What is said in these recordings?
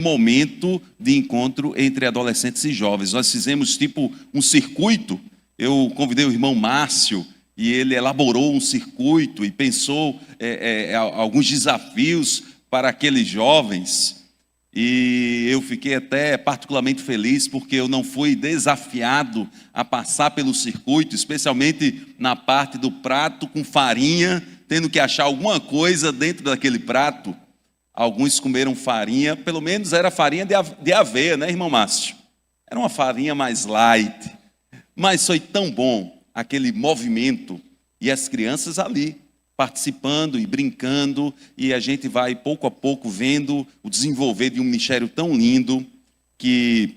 momento de encontro entre adolescentes e jovens. Nós fizemos tipo um circuito. Eu convidei o irmão Márcio e ele elaborou um circuito e pensou alguns desafios para aqueles jovens. E eu fiquei até particularmente feliz porque eu não fui desafiado a passar pelo circuito, especialmente na parte do prato com farinha, tendo que achar alguma coisa dentro daquele prato. Alguns comeram farinha, pelo menos era farinha de aveia, né, irmão Márcio? Era uma farinha mais light, mas foi tão bom aquele movimento e as crianças ali participando e brincando, e a gente vai pouco a pouco vendo o desenvolver de um ministério tão lindo que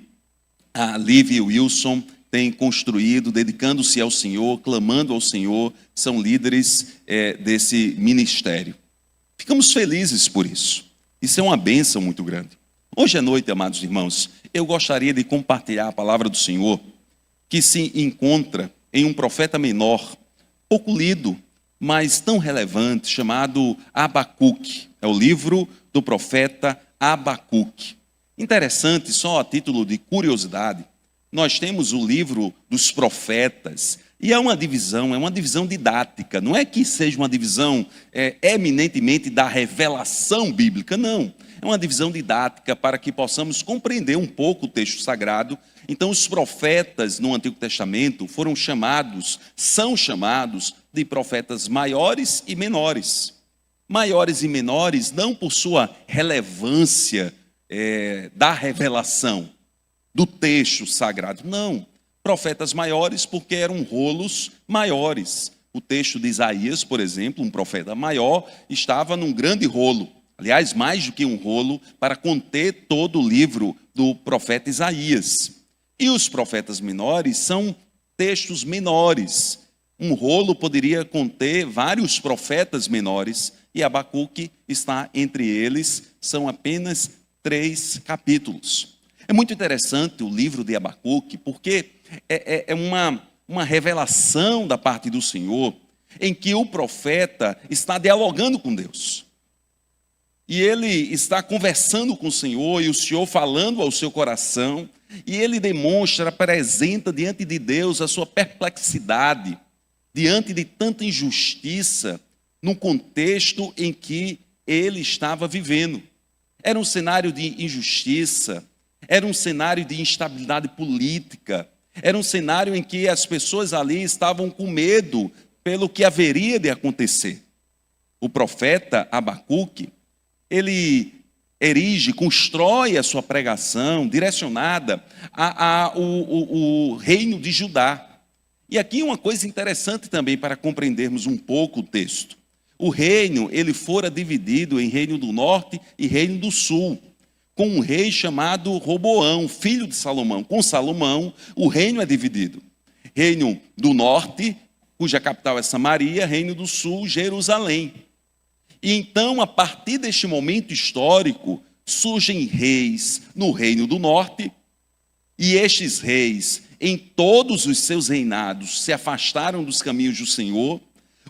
a Lívia e o Wilson têm construído, dedicando-se ao Senhor, clamando ao Senhor, são líderes desse ministério. Ficamos felizes por isso. Isso é uma bênção muito grande. Hoje à noite, amados irmãos, eu gostaria de compartilhar a palavra do Senhor, que se encontra em um profeta menor, pouco lido, mas tão relevante, chamado Abacuque. É o livro do profeta Abacuque. Interessante, só a título de curiosidade, nós temos o livro dos profetas, e é uma divisão didática. Não é que seja uma divisão eminentemente da revelação bíblica, não. É uma divisão didática para que possamos compreender um pouco o texto sagrado. Então, os profetas no Antigo Testamento são chamados de profetas maiores e menores. Maiores e menores não por sua relevância da revelação, do texto sagrado, não. Profetas maiores porque eram rolos maiores. O texto de Isaías, por exemplo, um profeta maior, estava num grande rolo. Aliás, mais do que um rolo, para conter todo o livro do profeta Isaías. E os profetas menores são textos menores. Um rolo poderia conter vários profetas menores, e Abacuque está entre eles, são apenas 3 capítulos. É muito interessante o livro de Abacuque, porque é uma revelação da parte do Senhor, em que o profeta está dialogando com Deus. E ele está conversando com o Senhor, e o Senhor falando ao seu coração, e ele apresenta diante de Deus a sua perplexidade, diante de tanta injustiça, no contexto em que ele estava vivendo. Era um cenário de injustiça, era um cenário de instabilidade política, era um cenário em que as pessoas ali estavam com medo pelo que haveria de acontecer. O profeta Abacuque, ele constrói a sua pregação direcionada ao reino de Judá. E aqui uma coisa interessante também para compreendermos um pouco o texto. O reino, ele fora dividido em reino do norte e reino do sul, com um rei chamado Roboão, filho de Salomão. Com Salomão, o reino é dividido. Reino do norte, cuja capital é Samaria, reino do sul, Jerusalém. E então, a partir deste momento histórico, surgem reis no reino do norte, e estes reis, em todos os seus reinados, se afastaram dos caminhos do Senhor.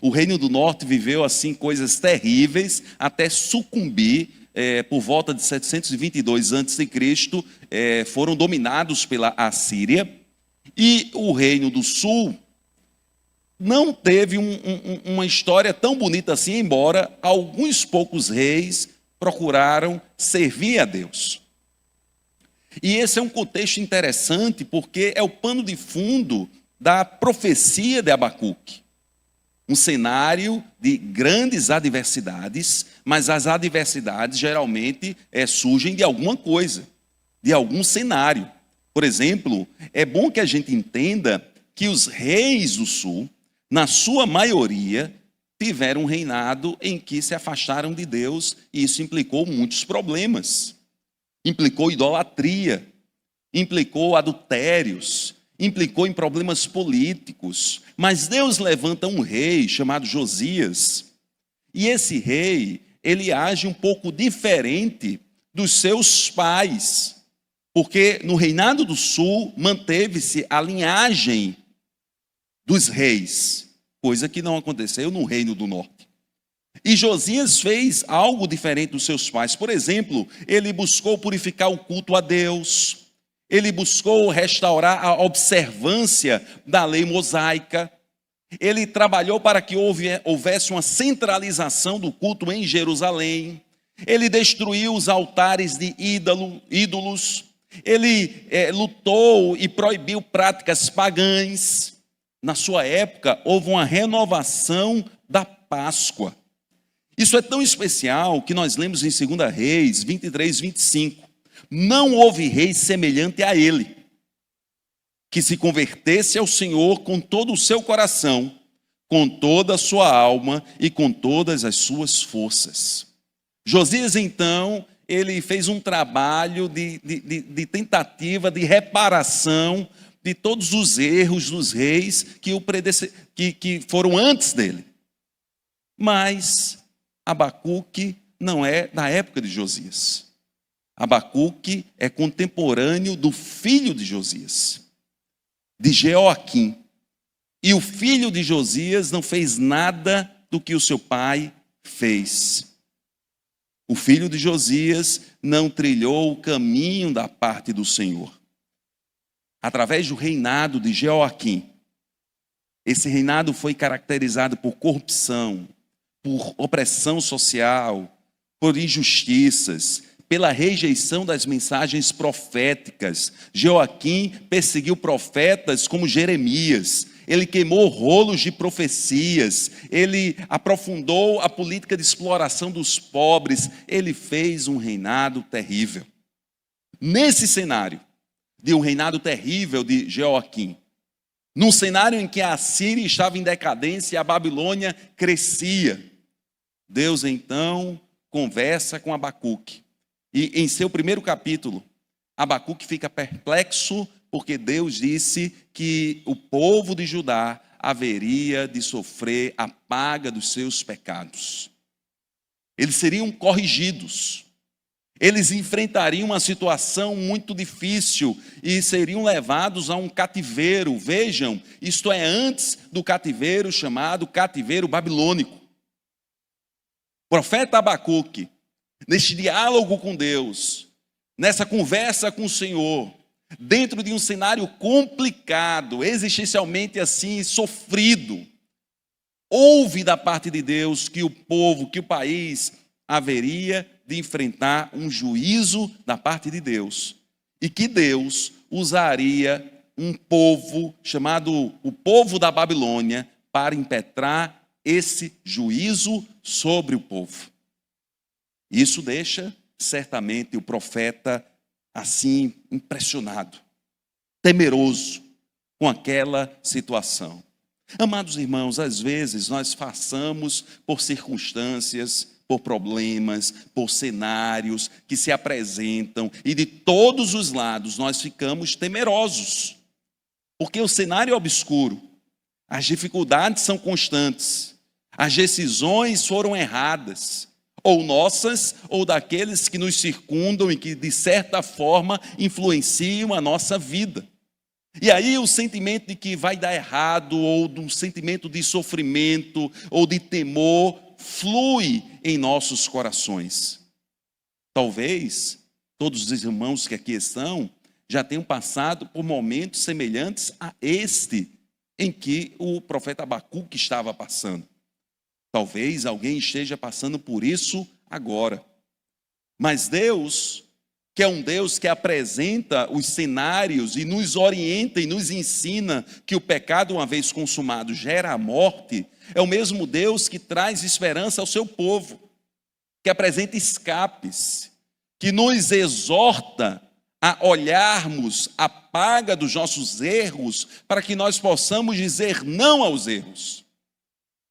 O reino do norte viveu assim coisas terríveis, até sucumbir. Por volta de 722 a.C., foram dominados pela Assíria, e o reino do sul não teve uma história tão bonita assim, embora alguns poucos reis procuraram servir a Deus. E esse é um contexto interessante, porque é o pano de fundo da profecia de Abacuque. Um cenário de grandes adversidades, mas as adversidades geralmente surgem de alguma coisa, de algum cenário. Por exemplo, é bom que a gente entenda que os reis do sul, na sua maioria, tiveram um reinado em que se afastaram de Deus, e isso implicou muitos problemas. Implicou idolatria, implicou adultérios, implicou em problemas políticos, mas Deus levanta um rei chamado Josias, e esse rei, ele age um pouco diferente dos seus pais, porque no reinado do sul manteve-se a linhagem dos reis, coisa que não aconteceu no reino do norte. E Josias fez algo diferente dos seus pais. Por exemplo, ele buscou purificar o culto a Deus. Ele buscou restaurar a observância da lei mosaica. Ele trabalhou para que houvesse uma centralização do culto em Jerusalém. Ele destruiu os altares de ídolos. Ele lutou e proibiu práticas pagãs. Na sua época, houve uma renovação da Páscoa. Isso é tão especial que nós lemos em 2 Reis 23, 25. Não houve rei semelhante a ele, que se convertesse ao Senhor com todo o seu coração, com toda a sua alma e com todas as suas forças. Josias, então, ele fez um trabalho de tentativa de reparação de todos os erros dos reis que foram antes dele. Mas Abacuque não é da época de Josias. Abacuque é contemporâneo do filho de Josias, de Jeoaquim. E o filho de Josias não fez nada do que o seu pai fez. O filho de Josias não trilhou o caminho da parte do Senhor. Através do reinado de Jeoaquim, esse reinado foi caracterizado por corrupção, por opressão social, por injustiças, pela rejeição das mensagens proféticas. Jeoaquim perseguiu profetas como Jeremias. Ele queimou rolos de profecias. Ele aprofundou a política de exploração dos pobres. Ele fez um reinado terrível. Nesse cenário de um reinado terrível de Jeoaquim, num cenário em que a Assíria estava em decadência e a Babilônia crescia, Deus então conversa com Abacuque. E em seu primeiro capítulo, Abacuque fica perplexo porque Deus disse que o povo de Judá haveria de sofrer a paga dos seus pecados. Eles seriam corrigidos. Eles enfrentariam uma situação muito difícil e seriam levados a um cativeiro. Vejam, isto é antes do cativeiro chamado cativeiro babilônico. O profeta Abacuque, neste diálogo com Deus, nessa conversa com o Senhor, dentro de um cenário complicado, existencialmente assim, sofrido, ouve da parte de Deus que o povo, que o país haveria de enfrentar um juízo da parte de Deus, e que Deus usaria um povo chamado o povo da Babilônia para impetrar esse juízo sobre o povo. Isso deixa certamente o profeta assim impressionado, temeroso com aquela situação. Amados irmãos, às vezes nós passamos por circunstâncias, por problemas, por cenários que se apresentam e de todos os lados nós ficamos temerosos, porque o cenário é obscuro, as dificuldades são constantes, as decisões foram erradas, ou nossas, ou daqueles que nos circundam e que de certa forma influenciam a nossa vida. E aí o sentimento de que vai dar errado, ou um sentimento de sofrimento, ou de temor, flui em nossos corações. Talvez todos os irmãos que aqui estão já tenham passado por momentos semelhantes a este em que o profeta Abacuque estava passando. Talvez alguém esteja passando por isso agora. Mas Deus, que é um Deus que apresenta os cenários e nos orienta e nos ensina que o pecado, uma vez consumado, gera a morte, é o mesmo Deus que traz esperança ao seu povo, que apresenta escapes, que nos exorta a olharmos a paga dos nossos erros para que nós possamos dizer não aos erros,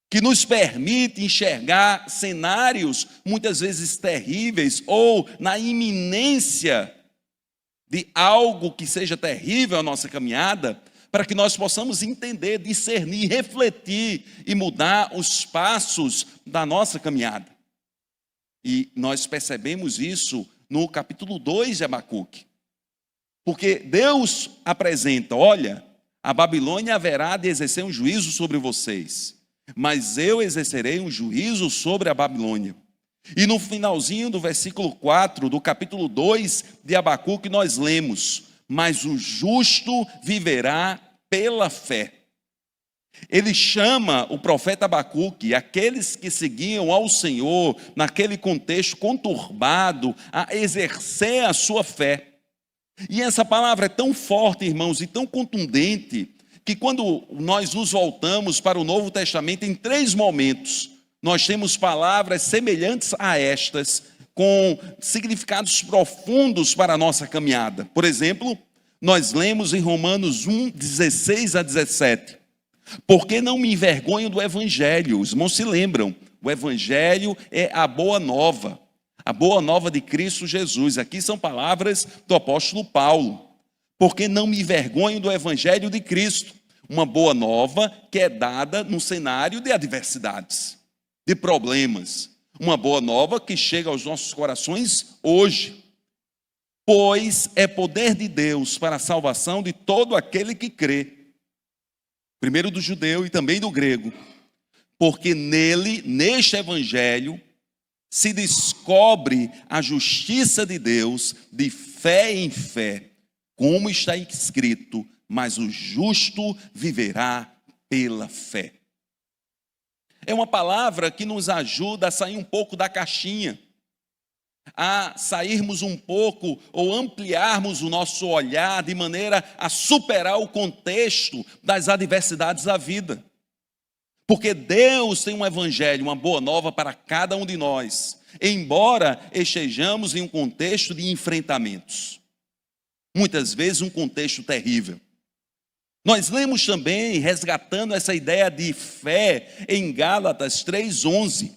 que nos permite enxergar cenários muitas vezes terríveis ou na iminência de algo que seja terrível à nossa caminhada, para que nós possamos entender, discernir, refletir e mudar os passos da nossa caminhada. E nós percebemos isso no capítulo 2 de Abacuque. Porque Deus apresenta, olha, a Babilônia haverá de exercer um juízo sobre vocês. mas eu exercerei um juízo sobre a Babilônia. E no finalzinho do versículo 4 do capítulo 2 de Abacuque nós lemos: mas o justo viverá pela fé. Ele chama o profeta Abacuque, aqueles que seguiam ao Senhor, naquele contexto conturbado, a exercer a sua fé. E essa palavra é tão forte, irmãos, e tão contundente, que quando nós nos voltamos para o Novo Testamento, em 3 momentos, nós temos palavras semelhantes a estas, com significados profundos para a nossa caminhada. Por exemplo, nós lemos em Romanos 1, 16 a 17. Porque não me envergonho do Evangelho. Os irmãos se lembram, o Evangelho é a boa nova de Cristo Jesus. Aqui são palavras do apóstolo Paulo. Porque não me envergonho do Evangelho de Cristo, uma boa nova que é dada num cenário de adversidades, de problemas, uma boa nova que chega aos nossos corações hoje. Pois é poder de Deus para a salvação de todo aquele que crê, primeiro do judeu e também do grego, porque nele, neste evangelho, se descobre a justiça de Deus de fé em fé, como está escrito: mas o justo viverá pela fé. É uma palavra que nos ajuda a sair um pouco da caixinha, a sairmos um pouco ou ampliarmos o nosso olhar de maneira a superar o contexto das adversidades da vida. Porque Deus tem um evangelho, uma boa nova para cada um de nós, embora estejamos em um contexto de enfrentamentos, muitas vezes um contexto terrível. Nós lemos também, resgatando essa ideia de fé, em Gálatas 3:11.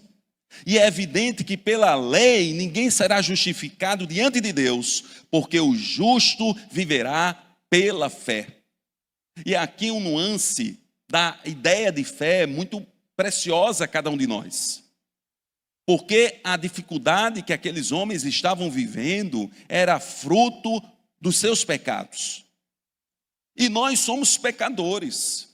E é evidente que pela lei ninguém será justificado diante de Deus, porque o justo viverá pela fé. E aqui um nuance da ideia de fé muito preciosa a cada um de nós. Porque a dificuldade que aqueles homens estavam vivendo era fruto dos seus pecados. E nós somos pecadores.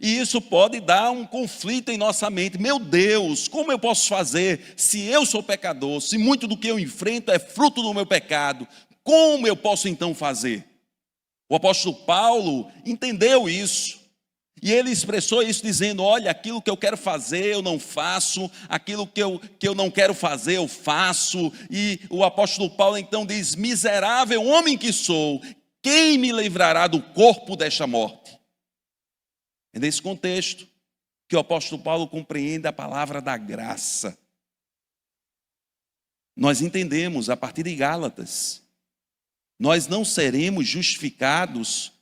E isso pode dar um conflito em nossa mente. Meu Deus, como eu posso fazer se eu sou pecador, se muito do que eu enfrento é fruto do meu pecado? Como eu posso então fazer? O apóstolo Paulo entendeu isso. E ele expressou isso dizendo: olha, aquilo que eu quero fazer eu não faço, aquilo que eu não quero fazer eu faço. E o apóstolo Paulo então diz: miserável homem que sou, quem me livrará do corpo desta morte? É nesse contexto que o apóstolo Paulo compreende a palavra da graça. Nós entendemos a partir de Gálatas, nós não seremos justificados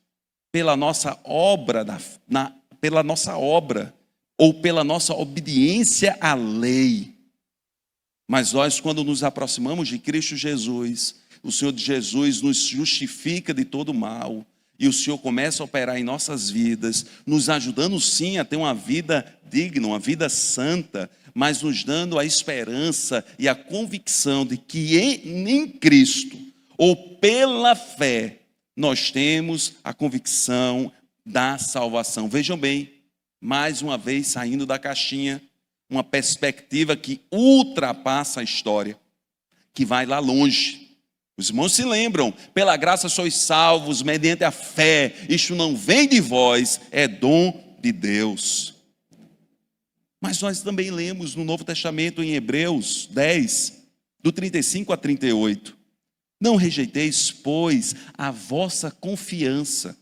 pela nossa obra, pela nossa obra ou pela nossa obediência à lei. Mas nós, quando nos aproximamos de Cristo Jesus, o Senhor Jesus nos justifica de todo mal. E o Senhor começa a operar em nossas vidas, nos ajudando sim a ter uma vida digna, uma vida santa, mas nos dando a esperança e a convicção de que em Cristo, ou pela fé, nós temos a convicção da salvação. Vejam bem, mais uma vez saindo da caixinha, uma perspectiva que ultrapassa a história, que vai lá longe. Os irmãos se lembram: pela graça sois salvos, mediante a fé, isto não vem de vós, é dom de Deus. Mas nós também lemos no Novo Testamento, em Hebreus 10, do 35 a 38. Não rejeiteis, pois, a vossa confiança,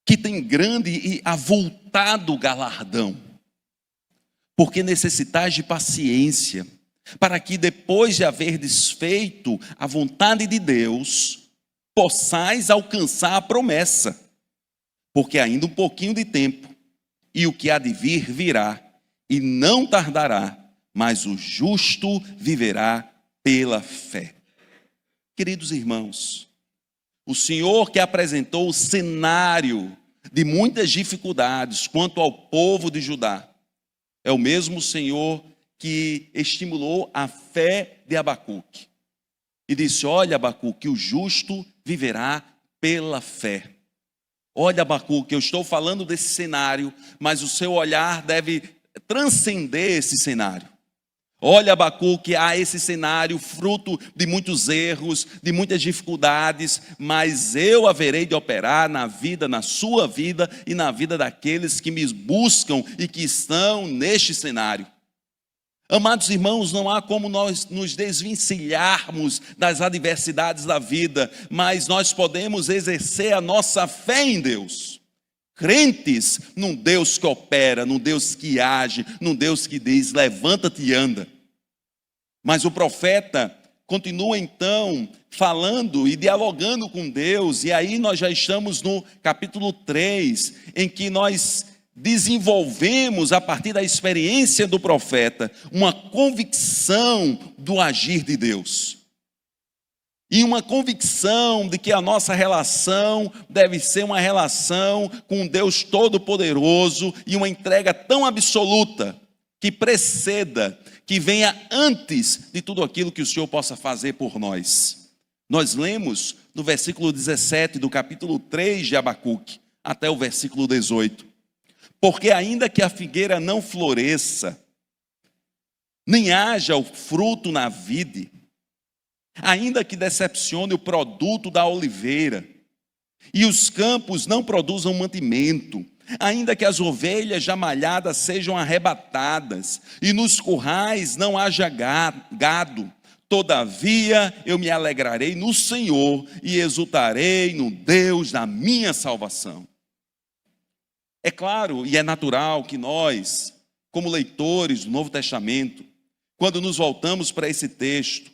que tem grande e avultado galardão, porque necessitais de paciência, para que depois de haver desfeito a vontade de Deus, possais alcançar a promessa. Porque ainda um pouquinho de tempo, e o que há de vir virá, e não tardará, mas o justo viverá pela fé. Queridos irmãos, o Senhor que apresentou o cenário de muitas dificuldades quanto ao povo de Judá, é o mesmo Senhor que estimulou a fé de Abacuque. E disse: olha, Abacuque, o justo viverá pela fé. Olha, Abacuque, eu estou falando desse cenário, mas o seu olhar deve transcender esse cenário. Olha, Abacuque, há esse cenário fruto de muitos erros, de muitas dificuldades, mas eu haverei de operar na vida, na sua vida e na vida daqueles que me buscam e que estão neste cenário. Amados irmãos, não há como nós nos desvencilharmos das adversidades da vida, mas nós podemos exercer a nossa fé em Deus. Crentes num Deus que opera, num Deus que age, num Deus que diz, levanta-te e anda. Mas o profeta continua então falando e dialogando com Deus, e aí nós já estamos no capítulo 3, em que nós desenvolvemos, a partir da experiência do profeta, uma convicção do agir de Deus. E uma convicção de que a nossa relação deve ser uma relação com um Deus Todo-Poderoso e uma entrega tão absoluta que preceda, que venha antes de tudo aquilo que o Senhor possa fazer por nós. Nós lemos no versículo 17 do capítulo 3 de Abacuque até o versículo 18. Porque ainda que a figueira não floresça, nem haja o fruto na vide, ainda que decepcione o produto da oliveira, e os campos não produzam mantimento, ainda que as ovelhas já malhadas sejam arrebatadas, e nos currais não haja gado, todavia eu me alegrarei no Senhor, e exultarei no Deus da minha salvação. É claro e é natural que nós, como leitores do Novo Testamento, quando nos voltamos para esse texto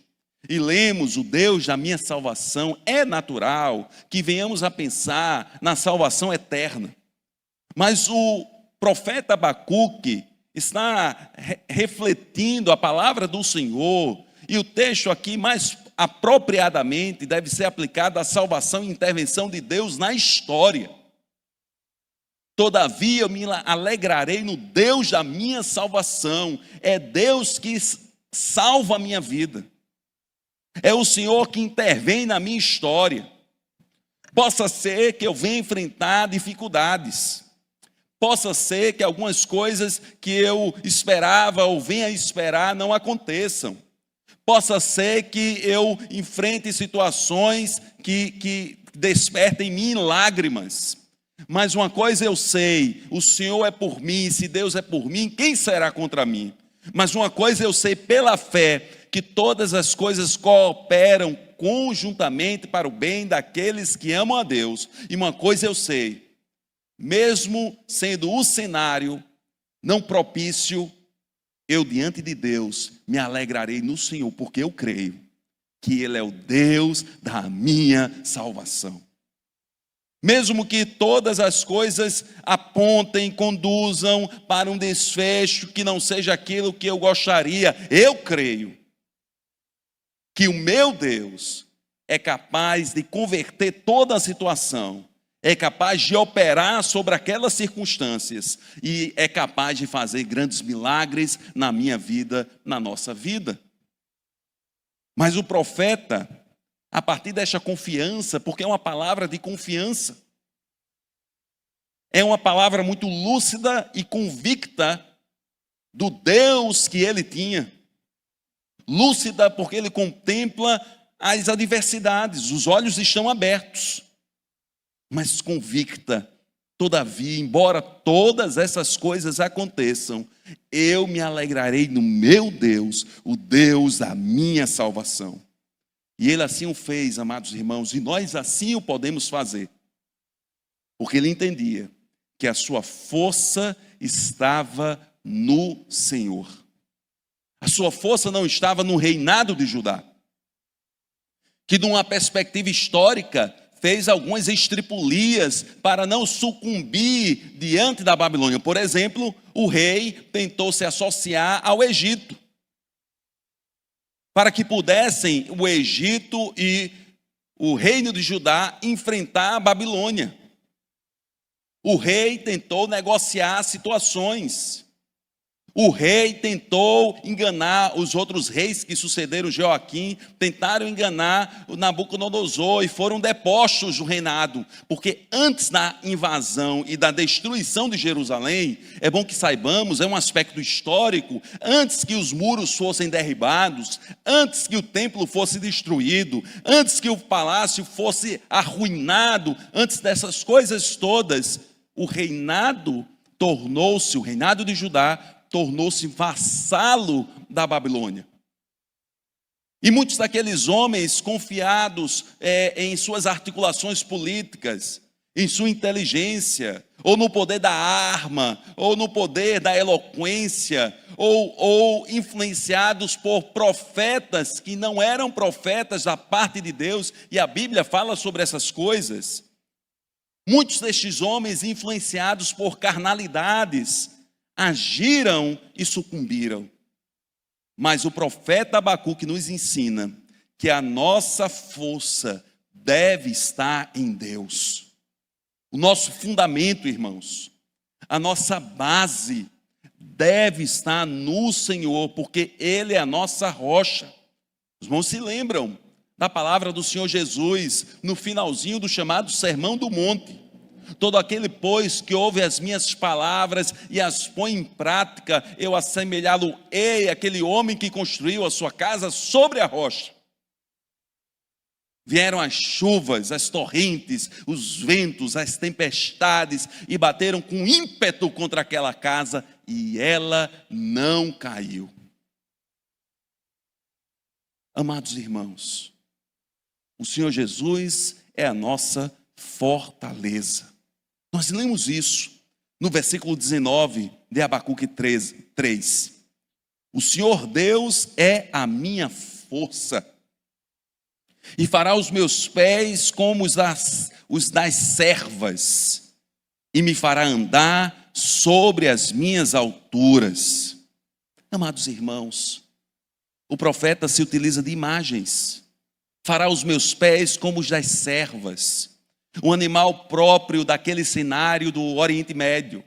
e lemos o Deus da minha salvação, é natural que venhamos a pensar na salvação eterna. Mas o profeta Abacuque está refletindo a palavra do Senhor, e o texto aqui mais apropriadamente deve ser aplicado à salvação e intervenção de Deus na história. Todavia eu me alegrarei no Deus da minha salvação. É Deus que salva a minha vida. É o Senhor que intervém na minha história. Possa ser que eu venha enfrentar dificuldades. Possa ser que algumas coisas que eu esperava ou venha esperar não aconteçam. Possa ser que eu enfrente situações que despertem em mim lágrimas. Mas uma coisa eu sei, o Senhor é por mim, se Deus é por mim, quem será contra mim? Mas uma coisa eu sei pela fé, que todas as coisas cooperam conjuntamente para o bem daqueles que amam a Deus. E uma coisa eu sei, mesmo sendo o cenário não propício, eu diante de Deus me alegrarei no Senhor, porque eu creio que Ele é o Deus da minha salvação. Mesmo que todas as coisas apontem, conduzam para um desfecho que não seja aquilo que eu gostaria, eu creio que o meu Deus é capaz de converter toda a situação, é capaz de operar sobre aquelas circunstâncias e é capaz de fazer grandes milagres na minha vida, na nossa vida. Mas o profeta, a partir desta confiança, porque é uma palavra de confiança, é uma palavra muito lúcida e convicta do Deus que ele tinha. Lúcida porque ele contempla as adversidades, os olhos estão abertos, mas convicta, todavia, embora todas essas coisas aconteçam, eu me alegrarei no meu Deus, o Deus da minha salvação. E ele assim o fez, amados irmãos, e nós assim o podemos fazer, porque ele entendia que a sua força estava no Senhor. A sua força não estava no reinado de Judá, que numa perspectiva histórica fez algumas estripulias para não sucumbir diante da Babilônia. Por exemplo, o rei tentou se associar ao Egito, para que pudessem o Egito e o reino de Judá enfrentar a Babilônia. O rei tentou negociar situações. O rei tentou enganar os outros reis que sucederam Joaquim, tentaram enganar o Nabucodonosor e foram depostos do reinado, porque antes da invasão e da destruição de Jerusalém, é bom que saibamos, é um aspecto histórico, antes que os muros fossem derribados, antes que o templo fosse destruído, antes que o palácio fosse arruinado, antes dessas coisas todas, o reinado de Judá tornou-se vassalo da Babilônia. E muitos daqueles homens confiados em suas articulações políticas, em sua inteligência, ou no poder da arma, ou no poder da eloquência, ou influenciados por profetas que não eram profetas da parte de Deus, e a Bíblia fala sobre essas coisas. Muitos destes homens, influenciados por carnalidades, agiram e sucumbiram. Mas o profeta Abacuque nos ensina que a nossa força deve estar em Deus. O nosso fundamento, irmãos, a nossa base deve estar no Senhor, porque Ele é a nossa rocha. Os irmãos se lembram da palavra do Senhor Jesus no finalzinho do chamado Sermão do Monte. Todo aquele, pois, que ouve as minhas palavras e as põe em prática, eu assemelhá-lo-ei àquele homem que construiu a sua casa sobre a rocha. Vieram as chuvas, as torrentes, os ventos, as tempestades e bateram com ímpeto contra aquela casa e ela não caiu. Amados irmãos, o Senhor Jesus é a nossa fortaleza. Nós lemos isso no versículo 19 de Abacuque 3. O Senhor Deus é a minha força, e fará os meus pés como os das servas, e me fará andar sobre as minhas alturas. Amados irmãos, o profeta se utiliza de imagens. Fará os meus pés como os das servas. Um animal próprio daquele cenário do Oriente Médio.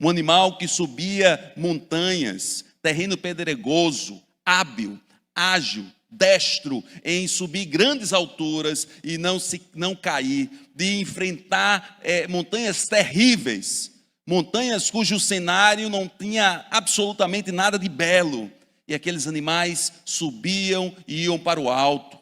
Um animal que subia montanhas, terreno pedregoso, hábil, ágil, destro em subir grandes alturas e não cair, de enfrentar montanhas terríveis, montanhas cujo cenário não tinha absolutamente nada de belo, e aqueles animais subiam e iam para o alto.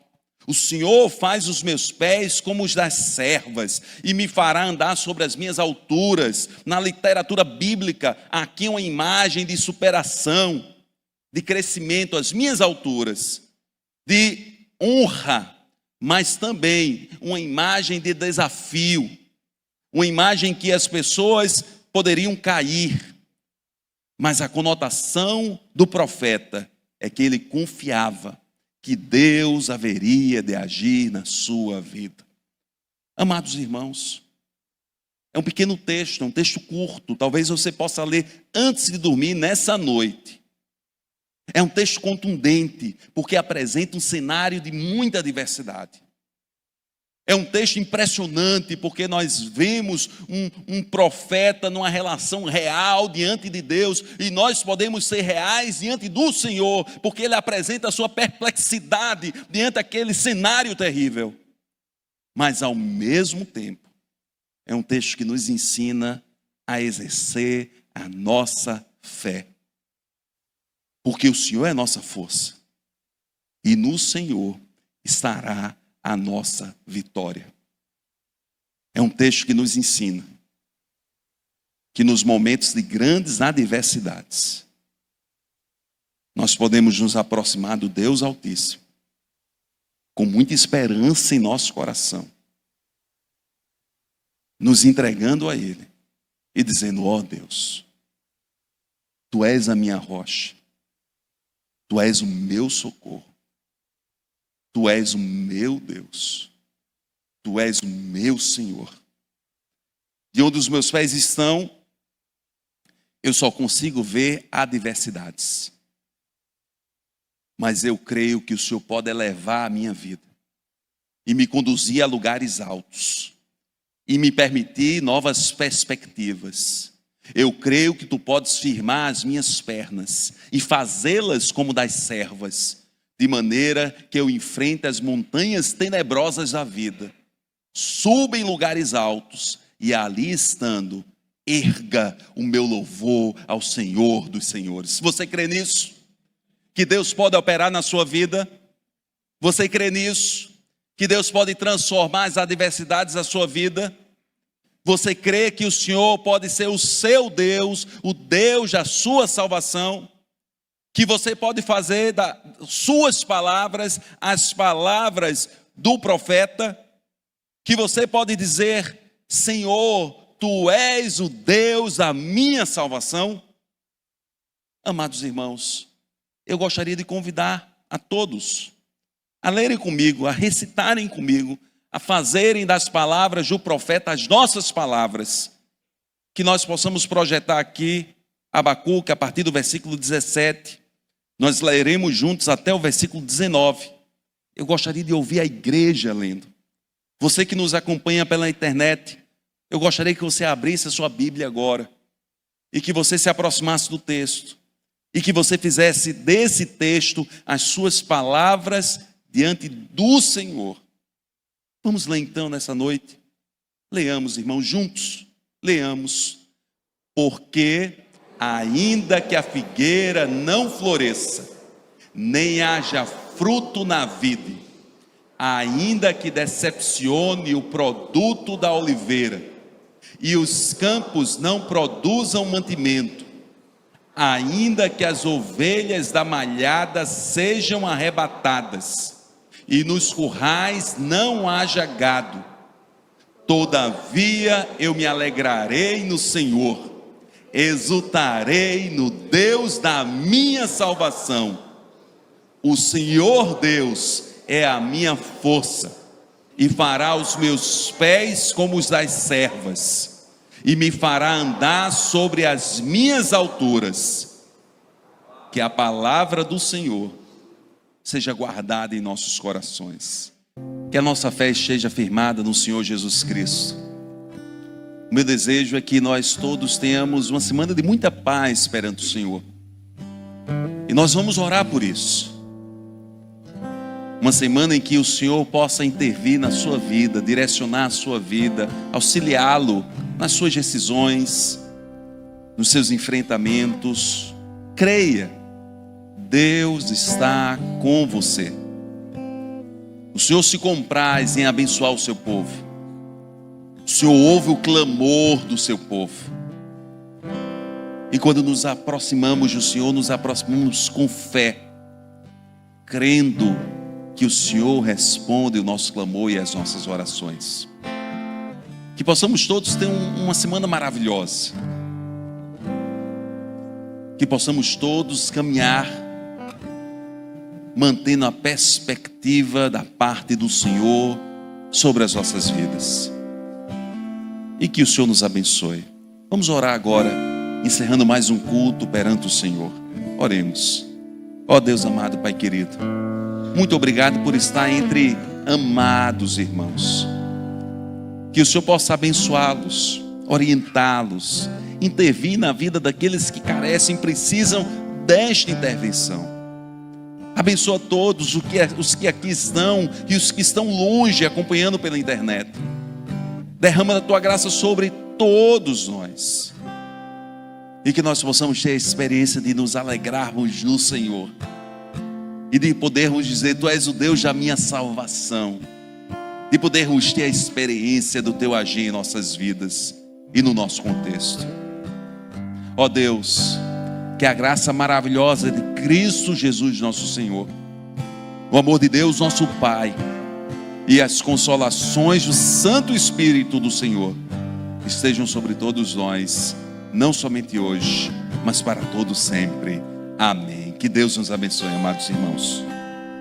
O Senhor faz os meus pés como os das servas e me fará andar sobre as minhas alturas. Na literatura bíblica, aqui uma imagem de superação, de crescimento, as minhas alturas, de honra, mas também uma imagem de desafio, uma imagem que as pessoas poderiam cair, mas a conotação do profeta é que ele confiava que Deus haveria de agir na sua vida. Amados irmãos, é um pequeno texto, é um texto curto, talvez você possa ler antes de dormir nessa noite. É um texto contundente, porque apresenta um cenário de muita diversidade. É um texto impressionante, porque nós vemos um profeta numa relação real diante de Deus, e nós podemos ser reais diante do Senhor, porque ele apresenta a sua perplexidade diante daquele cenário terrível. Mas ao mesmo tempo, é um texto que nos ensina a exercer a nossa fé. Porque o Senhor é a nossa força, e no Senhor estará a nossa vitória. É um texto que nos ensina que nos momentos de grandes adversidades, nós podemos nos aproximar do Deus Altíssimo, com muita esperança em nosso coração, nos entregando a Ele e dizendo: ó Deus, Tu és a minha rocha, Tu és o meu socorro, Tu és o meu Deus, Tu és o meu Senhor. De onde os meus pés estão, eu só consigo ver adversidades. Mas eu creio que o Senhor pode elevar a minha vida e me conduzir a lugares altos e me permitir novas perspectivas Eu creio que tu podes firmar as minhas pernas e fazê-las como das servas, de maneira que eu enfrente as montanhas tenebrosas da vida, suba em lugares altos e ali estando, erga o meu louvor ao Senhor dos Senhores. Você crê nisso? Que Deus pode operar na sua vida? Você crê nisso? Que Deus pode transformar as adversidades da sua vida? Você crê que o Senhor pode ser o seu Deus, o Deus da sua salvação? Que você pode fazer das suas palavras as palavras do profeta? Que você pode dizer: Senhor, tu és o Deus da minha salvação? Amados irmãos, eu gostaria de convidar a todos a lerem comigo, a recitarem comigo, a fazerem das palavras do profeta as nossas palavras, que nós possamos projetar aqui Abacuque a partir do versículo 17, nós leremos juntos até o versículo 19. Eu gostaria de ouvir a igreja lendo. Você que nos acompanha pela internet, eu gostaria que você abrisse a sua Bíblia agora e que você se aproximasse do texto e que você fizesse desse texto as suas palavras diante do Senhor. Vamos ler então nessa noite. Leamos, irmãos, juntos. Leamos. Porque ainda que a figueira não floresça, nem haja fruto na vide, ainda que decepcione o produto da oliveira, e os campos não produzam mantimento, ainda que as ovelhas da malhada sejam arrebatadas, e nos currais não haja gado, todavia eu me alegrarei no Senhor, exultarei no Deus da minha salvação. O Senhor Deus é a minha força, e fará os meus pés como os das servas, e me fará andar sobre as minhas alturas. Que a palavra do Senhor seja guardada em nossos corações, que a nossa fé esteja firmada no Senhor Jesus Cristo. O meu desejo é que nós todos tenhamos uma semana de muita paz perante o Senhor, e nós vamos orar por isso. Uma semana em que o Senhor possa intervir na sua vida, direcionar a sua vida, auxiliá-lo nas suas decisões, nos seus enfrentamentos. Creia, Deus está com você. O Senhor se compraz em abençoar o seu povo. O Senhor ouve o clamor do seu povo. E quando nos aproximamos do Senhor, nos aproximamos com fé, crendo que o Senhor responde o nosso clamor e as nossas orações. Que possamos todos ter uma semana maravilhosa. Que possamos todos caminhar mantendo a perspectiva da parte do Senhor sobre as nossas vidas. E que o Senhor nos abençoe. Vamos orar agora, encerrando mais um culto perante o Senhor. Oremos. Ó Deus amado, Pai querido, muito obrigado por estar entre amados irmãos. Que o Senhor possa abençoá-los, orientá-los, intervir na vida daqueles que carecem, precisam desta intervenção. Abençoa todos os que aqui estão e os que estão longe acompanhando pela internet. Derrama a tua graça sobre todos nós. E que nós possamos ter a experiência de nos alegrarmos no Senhor. E de podermos dizer: Tu és o Deus da minha salvação. De podermos ter a experiência do Teu agir em nossas vidas e no nosso contexto. Ó Deus, que a graça maravilhosa de Cristo Jesus nosso Senhor, o amor de Deus nosso Pai e as consolações do Santo Espírito do Senhor estejam sobre todos nós, não somente hoje, mas para todos sempre. Amém. Que Deus nos abençoe, amados irmãos.